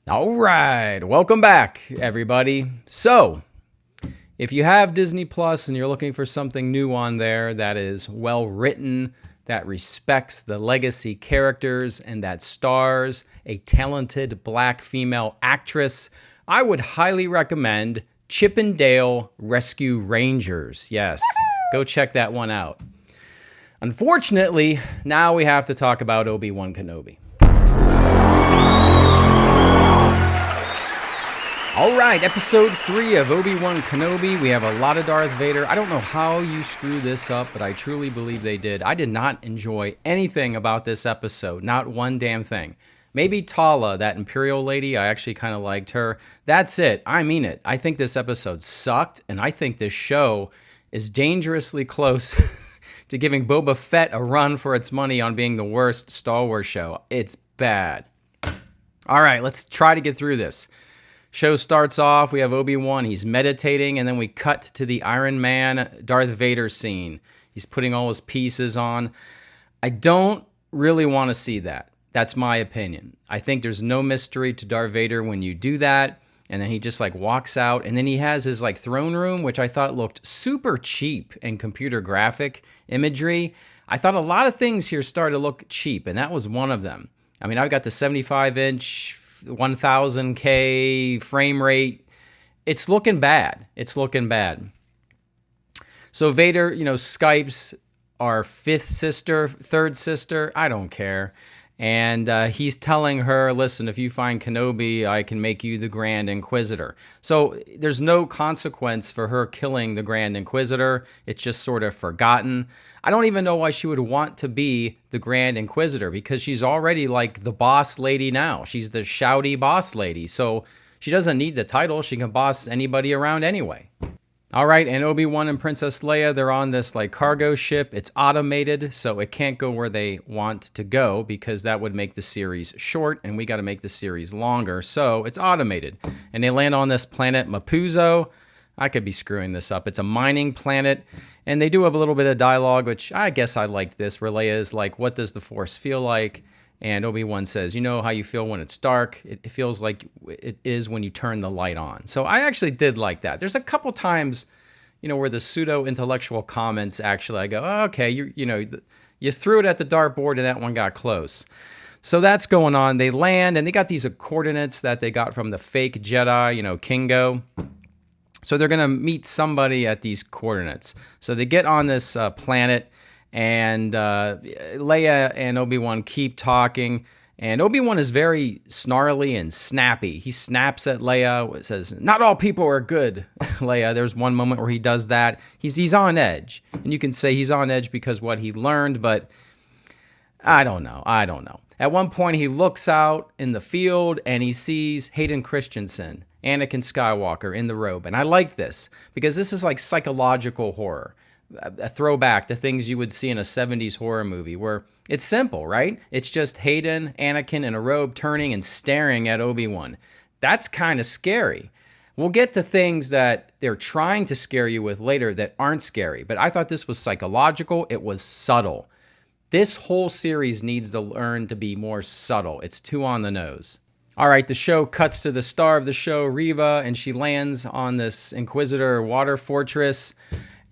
All right, welcome back, everybody. So, if you have Disney Plus and you're looking for something new on there that is well written, that respects the legacy characters, and that stars a talented black female actress, I would highly recommend Chip and Dale Rescue Rangers. Yes, go check that one out. Unfortunately, now we have to talk about Obi-Wan Kenobi. All right, episode 3 of Obi-Wan Kenobi. We have a lot of Darth Vader. I don't know how you screw this up, but I truly believe they did. I did not enjoy anything about this episode, not one damn thing. Maybe Tala, that Imperial lady, I actually kind of liked her. That's it. I mean it. I think this episode sucked, and I think this show is dangerously close to giving Boba Fett a run for its money on being the worst Star Wars show. It's bad. All right, let's try to get through this. Show starts off, we have Obi-Wan, he's meditating, and then we cut to the Iron Man Darth Vader scene. He's putting all his pieces on. I don't really want to see that. That's my opinion. I think there's no mystery to Darth Vader when you do that, and then he just like walks out, and then he has his like throne room, which I thought looked super cheap in computer graphic imagery. I thought a lot of things here started to look cheap, and that was one of them. I mean, I've got the 75-inch 1000K frame rate. It's looking bad. It's looking bad. So Vader, Skypes our third sister. I don't care. And he's telling her, listen, if you find Kenobi, I can make you the Grand Inquisitor. So there's no consequence for her killing the Grand Inquisitor. It's just sort of forgotten. I don't even know why she would want to be the Grand Inquisitor, because she's already like the boss lady now. She's the shouty boss lady. So she doesn't need the title. She can boss anybody around anyway. All right, and Obi-Wan and Princess Leia, they're on this like cargo ship. It's automated, so it can't go where they want to go because that would make the series short, and we got to make the series longer. So it's automated, and they land on this planet Mapuzo. I could be screwing this up. It's a mining planet, and they do have a little bit of dialogue, which I guess I like this, where Leia is like, what does the Force feel like? And Obi-Wan says, you know how you feel when it's dark? It feels like it is when you turn the light on. So I actually did like that. There's a couple times, where the pseudo-intellectual comments actually, I go, oh, okay, you threw it at the dartboard and that one got close. So that's going on. They land, and they got these coordinates that they got from the fake Jedi, Kingo. So they're going to meet somebody at these coordinates. So they get on this planet, and Leia and Obi-Wan keep talking, and Obi-Wan is very snarly and snappy. He snaps at Leia, says, not all people are good, Leia. There's one moment where he does that. He's on edge, and you can say he's on edge because what he learned, but I don't know. At one point, he looks out in the field, and he sees Hayden Christensen, Anakin Skywalker, in the robe, and I like this because this is like psychological horror. A throwback to things you would see in a 70s horror movie where it's simple, right? It's just Hayden, Anakin in a robe turning and staring at Obi-Wan. That's kind of scary. We'll get to things that they're trying to scare you with later that aren't scary, but I thought this was psychological. It was subtle. This whole series needs to learn to be more subtle. It's too on the nose. All right, the show cuts to the star of the show, Reva, and she lands on this Inquisitor water fortress.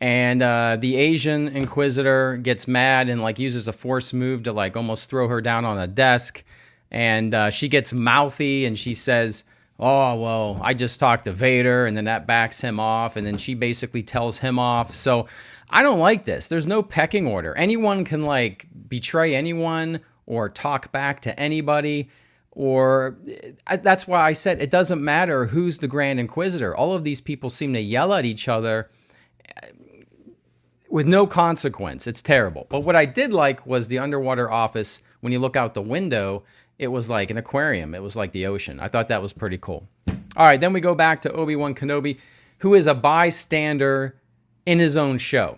And the Asian Inquisitor gets mad and like uses a force move to like almost throw her down on a desk. And she gets mouthy and she says, oh, well, I just talked to Vader. And then that backs him off. And then she basically tells him off. So I don't like this. There's no pecking order. Anyone can like betray anyone or talk back to anybody. Or that's why I said it doesn't matter who's the Grand Inquisitor. All of these people seem to yell at each other with no consequence. It's terrible. But what I did like was the underwater office. When you look out the window, it was like an aquarium. It was like the ocean. I thought that was pretty cool. All right, then we go back to Obi-Wan Kenobi, who is a bystander in his own show.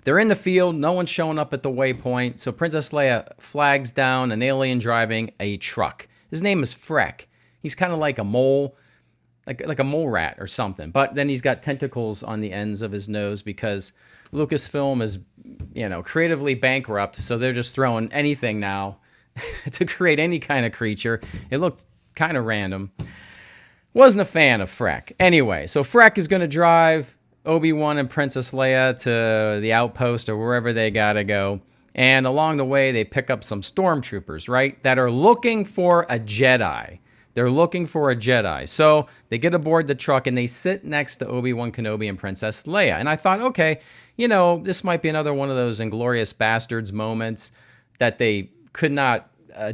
They're in the field. No one's showing up at the waypoint. So Princess Leia flags down an alien driving a truck. His name is Freck. He's kind of like a mole, like a mole rat or something. But then he's got tentacles on the ends of his nose because Lucasfilm is, creatively bankrupt, so they're just throwing anything now to create any kind of creature. It looked kind of random. Wasn't a fan of Freck. Anyway, so Freck is going to drive Obi-Wan and Princess Leia to the outpost or wherever they got to go. And along the way, they pick up some stormtroopers, right, that are looking for a Jedi. They're looking for a Jedi. So they get aboard the truck and they sit next to Obi-Wan Kenobi and Princess Leia. And I thought, okay, you know, this might be another one of those Inglourious Bastards moments that they could not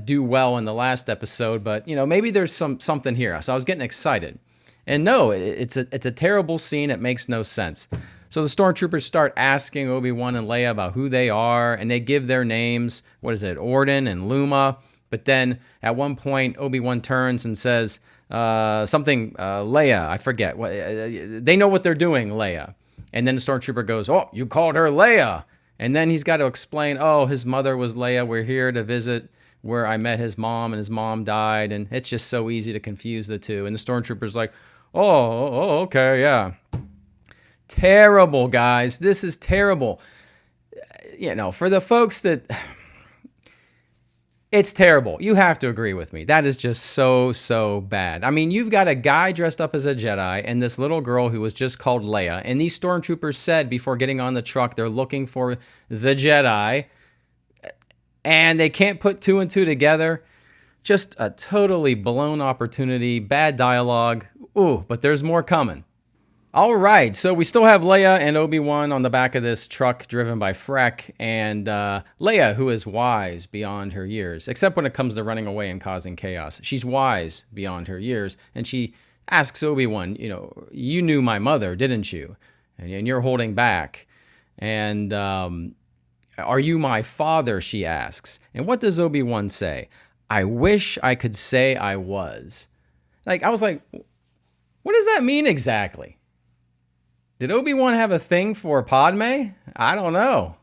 do well in the last episode, but you know, maybe there's something here. So I was getting excited. And no, it's a terrible scene. It makes no sense. So the stormtroopers start asking Obi-Wan and Leia about who they are, and they give their names. What is it, Orden and Luma? But then at one point, Obi-Wan turns and says something, Leia, I forget. They know what they're doing, Leia. And then the stormtrooper goes, oh, you called her Leia. And then he's got to explain, oh, his mother was Leia. We're here to visit where I met his mom, and his mom died. And it's just so easy to confuse the two. And the stormtrooper's like, oh, okay, yeah. Terrible, guys. This is terrible. You know, for the folks that... It's terrible. You have to agree with me. That is just so bad. I mean, you've got a guy dressed up as a Jedi and this little girl who was just called Leia. And these stormtroopers said before getting on the truck, they're looking for the Jedi. And they can't put two and two together. Just a totally blown opportunity. Bad dialogue. Ooh, but there's more coming. All right, so we still have Leia and Obi-Wan on the back of this truck driven by Freck, and Leia, who is wise beyond her years, except when it comes to running away and causing chaos. She's wise beyond her years, and she asks Obi-Wan, you know, you knew my mother, didn't you? And you're holding back. And are you my father, she asks. And what does Obi-Wan say? I wish I could say I was. Like, I was like, what does that mean exactly? Did Obi-Wan have a thing for Padme? I don't know.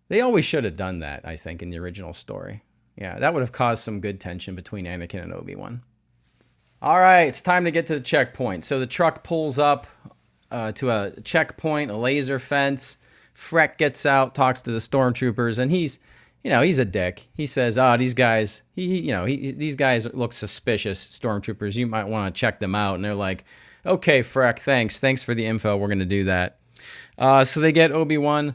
They always should have done that, I think, in the original story. Yeah, that would have caused some good tension between Anakin and Obi-Wan. All right, it's time to get to the checkpoint. So the truck pulls up to a checkpoint, a laser fence. Freck gets out, talks to the stormtroopers, and he's a dick. He says, these guys, these guys look suspicious, stormtroopers. You might want to check them out. And they're like, okay, Freck, thanks for the info. We're going to do that. So they get Obi-Wan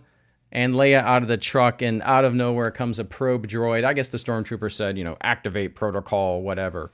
and Leia out of the truck, and out of nowhere comes a probe droid. I guess the stormtrooper said, activate protocol, whatever.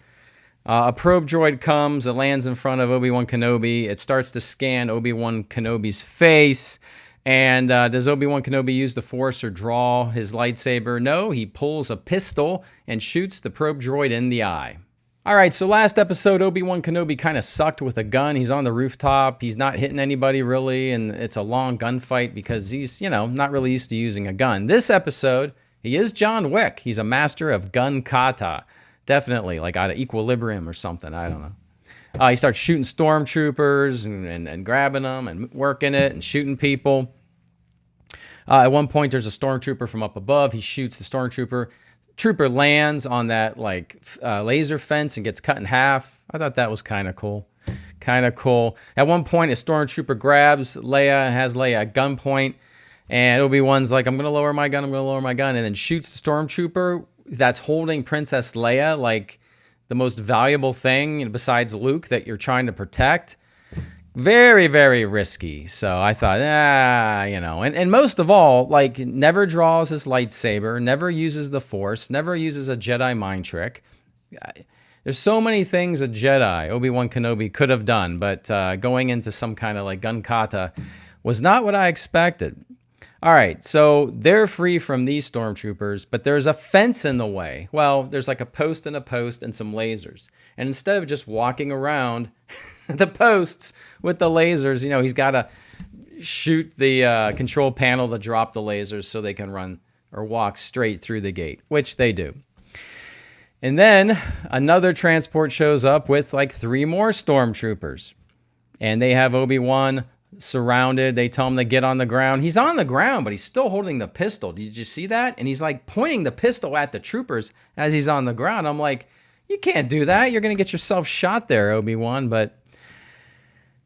A probe droid comes, it lands in front of Obi-Wan Kenobi. It starts to scan Obi-Wan Kenobi's face. And does Obi-Wan Kenobi use the Force or draw his lightsaber? No, he pulls a pistol and shoots the probe droid in the eye. All right, so last episode, Obi-Wan Kenobi kind of sucked with a gun. He's on the rooftop. He's not hitting anybody really, and it's a long gunfight because he's, not really used to using a gun. This episode, he is John Wick. He's a master of gun kata. Definitely, like out of Equilibrium or something. I don't know. He starts shooting stormtroopers and grabbing them and working it and shooting people. At one point, there's a stormtrooper from up above. He shoots the stormtrooper. Trooper lands on that laser fence and gets cut in half. I thought that was kind of cool. At one point, a stormtrooper grabs Leia and has Leia at gunpoint. And Obi-Wan's like, I'm going to lower my gun. And then shoots the stormtrooper that's holding Princess Leia, like the most valuable thing besides Luke that you're trying to protect. Very, very risky. So I thought, and most of all, like, never draws his lightsaber, never uses the Force, never uses a Jedi mind trick. There's so many things a Jedi, Obi-Wan Kenobi, could have done, but going into some kind of like gun kata was not what I expected. All right, so they're free from these stormtroopers, but there's a fence in the way. Well, there's like a post and some lasers. And instead of just walking around the posts with the lasers, he's got to shoot the control panel to drop the lasers so they can run or walk straight through the gate, which they do. And then another transport shows up with like 3 more stormtroopers. And they have Obi-Wan surrounded. They tell him to get on the ground. He's on the ground, but he's still holding the pistol. Did you see that? And he's like pointing the pistol at the troopers as he's on the ground. I'm like, you can't do that. You're going to get yourself shot there, Obi-Wan. But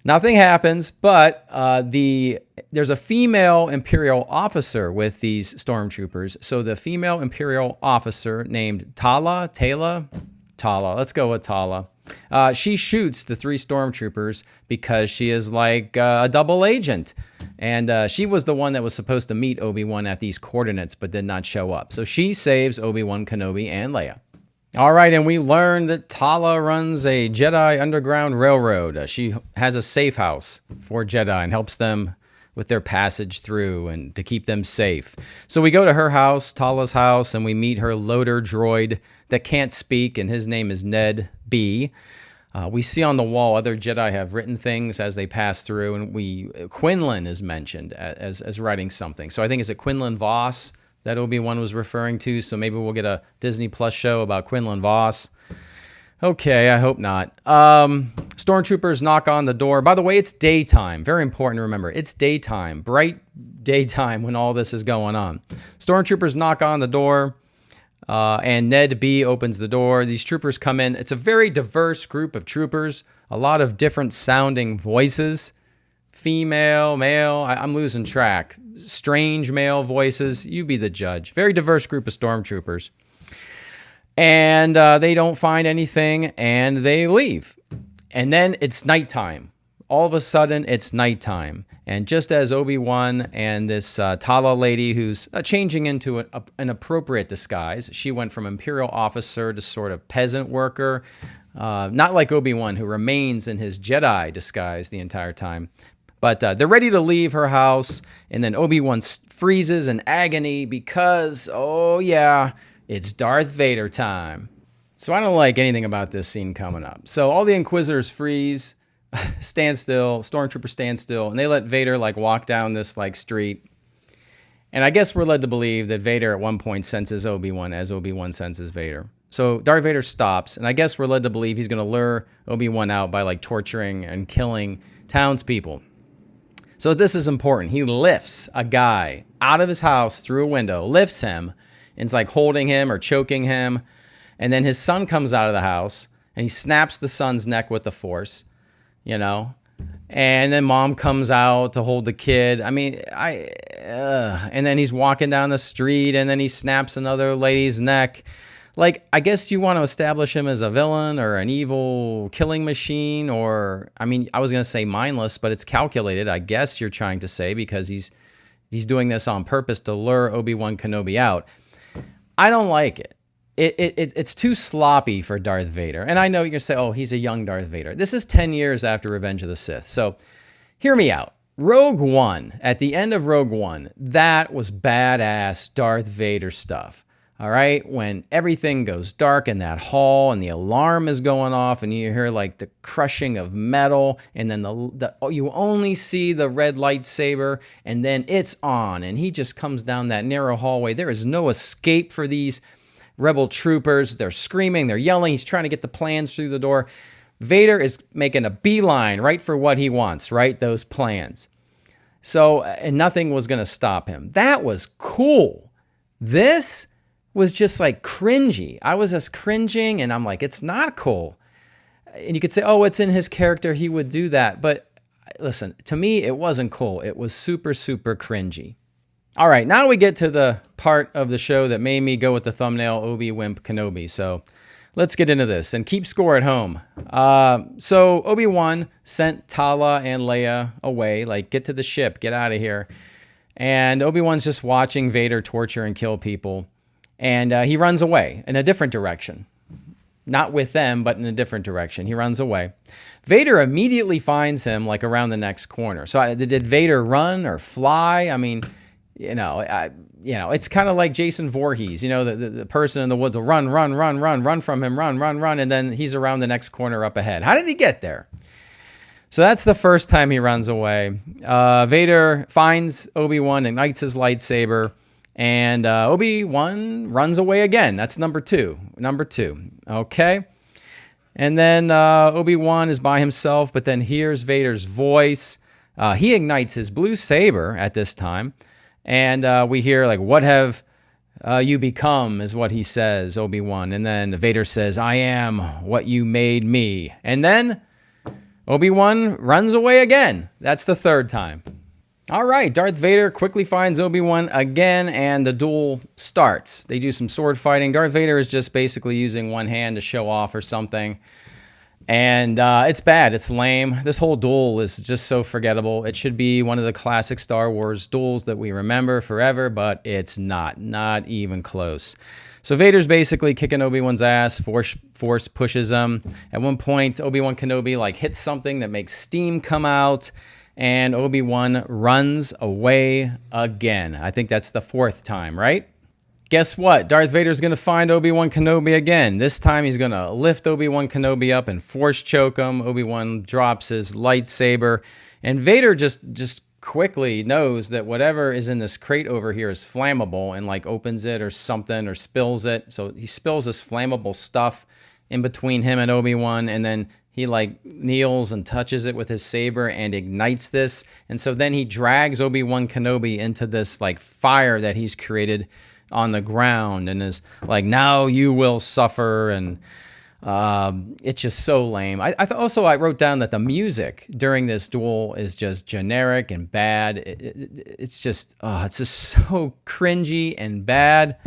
nothing happens. But there's a female Imperial officer with these stormtroopers. So the female Imperial officer named Tala, Tala. Let's go with Tala. She shoots the 3 stormtroopers because she is like a double agent. And she was the one that was supposed to meet Obi-Wan at these coordinates but did not show up. So she saves Obi-Wan Kenobi and Leia. All right, and we learned that Tala runs a Jedi Underground Railroad. She has a safe house for Jedi and helps them with their passage through and to keep them safe. So we go to her house, Tala's house, and we meet her loader droid that can't speak, and his name is Ned B. We see on the wall other Jedi have written things as they pass through, and Quinlan is mentioned as writing something. So I think, is it Quinlan Voss that Obi-Wan was referring to? So maybe we'll get a Disney Plus show about Quinlan Voss. Okay, I hope not. Stormtroopers knock on the door. By the way, it's daytime. Very important to remember. It's daytime, bright daytime when all this is going on. Stormtroopers knock on the door, and Ned B opens the door. These troopers come in. It's a very diverse group of troopers, a lot of different sounding voices. Female, male, I'm losing track. Strange male voices. You be the judge. Very diverse group of stormtroopers. And they don't find anything, and they leave. And then it's nighttime. All of a sudden, it's nighttime. And just as Obi-Wan and this Tala lady, who's changing into an appropriate disguise, she went from Imperial officer to sort of peasant worker. Not like Obi-Wan, who remains in his Jedi disguise the entire time. But they're ready to leave her house, and then Obi-Wan freezes in agony because, oh yeah, it's Darth Vader time. So I don't like anything about this scene coming up. So all the Inquisitors freeze, stand still, Stormtroopers stand still, and they let Vader like walk down this like street. And I guess we're led to believe that Vader at one point senses Obi-Wan as Obi-Wan senses Vader. So Darth Vader stops, and I guess we're led to believe he's going to lure Obi-Wan out by like torturing and killing townspeople. So this is important. He lifts a guy out of his house through a window, lifts him, and it's like holding him or choking him. And then his son comes out of the house, and he snaps the son's neck with the Force, you know. And then mom comes out to hold the kid. I mean, and then he's walking down the street, and then he snaps another lady's neck. Like, I guess you want to establish him as a villain or an evil killing machine, or, I mean, I was going to say mindless, but it's calculated, I guess you're trying to say, because he's doing this on purpose to lure Obi-Wan Kenobi out. I don't like it. It's too sloppy for Darth Vader. And I know you're going to say, oh, he's a young Darth Vader. This is 10 years after Revenge of the Sith. So hear me out. Rogue One, at the end of Rogue One, that was badass Darth Vader stuff. All right, when everything goes dark in that hall and the alarm is going off and you hear like the crushing of metal, and then you only see the red lightsaber, and then it's on and he just comes down that narrow hallway. There is no escape for these rebel troopers. They're screaming, they're yelling. He's trying to get the plans through the door. Vader is making a beeline right for what he wants, right? Those plans. So, and nothing was going to stop him. That was cool. This was just like cringy. I was just cringing, and I'm like, it's not cool. And you could say, oh, it's in his character, he would do that. But listen, to me, it wasn't cool. It was super, super cringy. All right, now we get to the part of the show that made me go with the thumbnail, Obi-Wimp Kenobi. So let's get into this and keep score at home. So Obi-Wan sent Tala and Leia away, like, get to the ship, get out of here. And Obi-Wan's just watching Vader torture and kill people. And he runs away in a different direction. Not with them, but in a different direction. He runs away. Vader immediately finds him, like, around the next corner. So did Vader run or fly? I mean, it's kind of like Jason Voorhees. You know, the person in the woods will run from him, run, and then he's around the next corner up ahead. How did he get there? So that's the first time he runs away. Vader finds Obi-Wan, ignites his lightsaber, and Obi-Wan runs away again. That's number two. Okay. And then Obi-Wan is by himself, but then hears Vader's voice. He ignites his blue saber at this time. And we hear, like, what have you become, is what he says, Obi-Wan. And then Vader says, I am what you made me. And then Obi-Wan runs away again. That's the third time. All right, Darth Vader quickly finds Obi-Wan again, and the duel starts. They do some sword fighting. Darth Vader is just basically using one hand to show off or something. And it's bad. It's lame. This whole duel is just so forgettable. It should be one of the classic Star Wars duels that we remember forever, but it's not. Not even close. So Vader's basically kicking Obi-Wan's ass. Force pushes him. At one point, Obi-Wan Kenobi like hits something that makes steam come out, and Obi-Wan runs away again. I think that's the 4th time, right? Guess what? Darth Vader's going to find Obi-Wan Kenobi again. This time he's going to lift Obi-Wan Kenobi up and force choke him. Obi-Wan drops his lightsaber. And Vader just quickly knows that whatever is in this crate over here is flammable and like opens it or something or spills it. So he spills this flammable stuff in between him and Obi-Wan, and then he like kneels and touches it with his saber and ignites this. And so then he drags Obi-Wan Kenobi into this like fire that he's created on the ground and is like, now you will suffer. And it's just so lame. I wrote down that the music during this duel is just generic and bad. It's just so cringy and bad.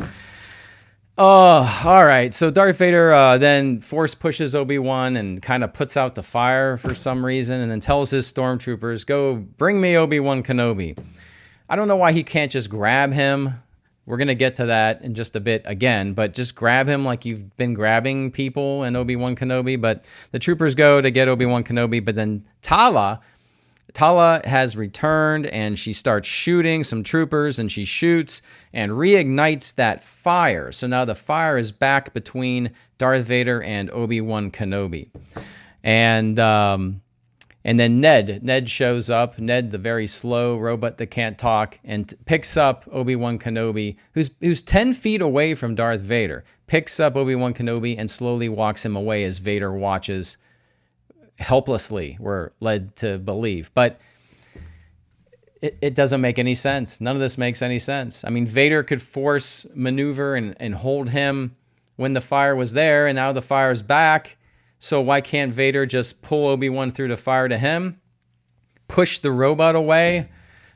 Oh, all right. So Darth Vader then force pushes Obi-Wan and kind of puts out the fire for some reason, and then tells his stormtroopers, go bring me Obi-Wan Kenobi. I don't know why he can't just grab him. We're going to get to that in just a bit again, but just grab him like you've been grabbing people in Obi-Wan Kenobi. But the troopers go to get Obi-Wan Kenobi, but then Tala has returned, and she starts shooting some troopers, and she shoots and reignites that fire. So now the fire is back between Darth Vader and Obi-Wan Kenobi. And then Ned shows up. Ned, the very slow robot that can't talk, and picks up Obi-Wan Kenobi, who's 10 feet away from Darth Vader. Picks up Obi-Wan Kenobi and slowly walks him away as Vader watches helplessly, we're led to believe. But it doesn't make any sense. None of this makes any sense. I mean, Vader could force maneuver and hold him when the fire was there, and now the fire's back. So why can't Vader just pull Obi-Wan through the fire to him? Push the robot away?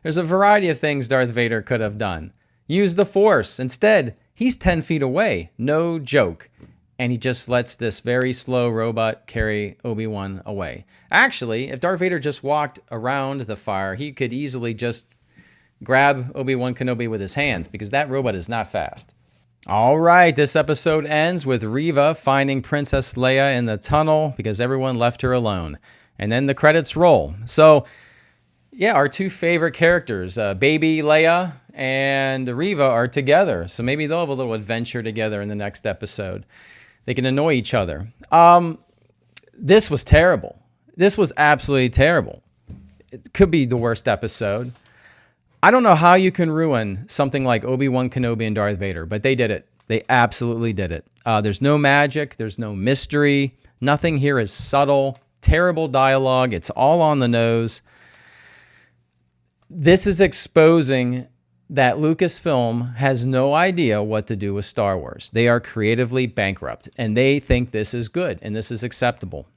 There's a variety of things Darth Vader could have done. Use the Force. Instead, he's 10 feet away. No joke. And he just lets this very slow robot carry Obi-Wan away. Actually, if Darth Vader just walked around the fire, he could easily just grab Obi-Wan Kenobi with his hands, because that robot is not fast. All right, this episode ends with Reva finding Princess Leia in the tunnel because everyone left her alone. And then the credits roll. So, yeah, our two favorite characters, baby Leia and Reva, are together. So maybe they'll have a little adventure together in the next episode. They can annoy each other. This was terrible. This was absolutely terrible. It could be the worst episode. I don't know how you can ruin something like Obi-Wan Kenobi and Darth Vader, but they did it. They absolutely did it. There's no magic. There's no mystery. Nothing here is subtle. Terrible dialogue. It's all on the nose. This is exposing that Lucasfilm has no idea what to do with Star Wars. They are creatively bankrupt, and they think this is good and this is acceptable.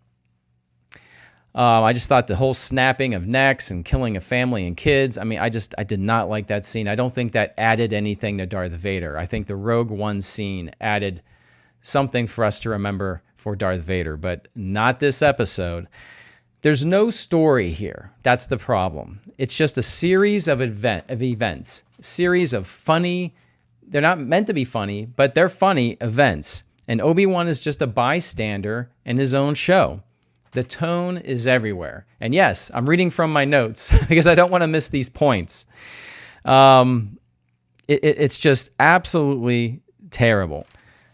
I just thought the whole snapping of necks and killing a family and kids, I mean, I did not like that scene. I don't think that added anything to Darth Vader. I think the Rogue One scene added something for us to remember for Darth Vader, but not this episode. There's no story here. That's the problem. It's just a series of events, series of funny, they're not meant to be funny, but they're funny events. And Obi-Wan is just a bystander in his own show. The tone is everywhere. And yes, I'm reading from my notes because I don't want to miss these points. It's just absolutely terrible.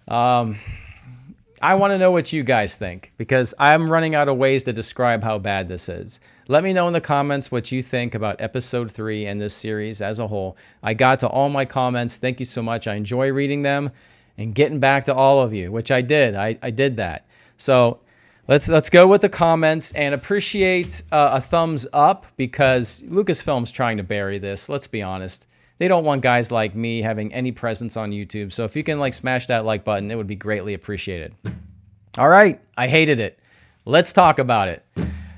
I want to know what you guys think, because I'm running out of ways to describe how bad this is. Let me know in the comments what you think about episode 3 and this series as a whole. I got to all my comments. Thank you so much. I enjoy reading them and getting back to all of you, which I did. I did that. So let's go with the comments and appreciate a thumbs up, because Lucasfilm's trying to bury this. Let's be honest. They don't want guys like me having any presence on YouTube. So if you can smash that like button, it would be greatly appreciated. All right. I hated it. Let's talk about it.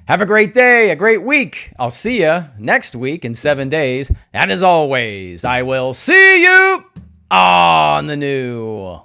Have a great day, a great week. I'll see you next week in 7 days. And as always, I will see you on the new.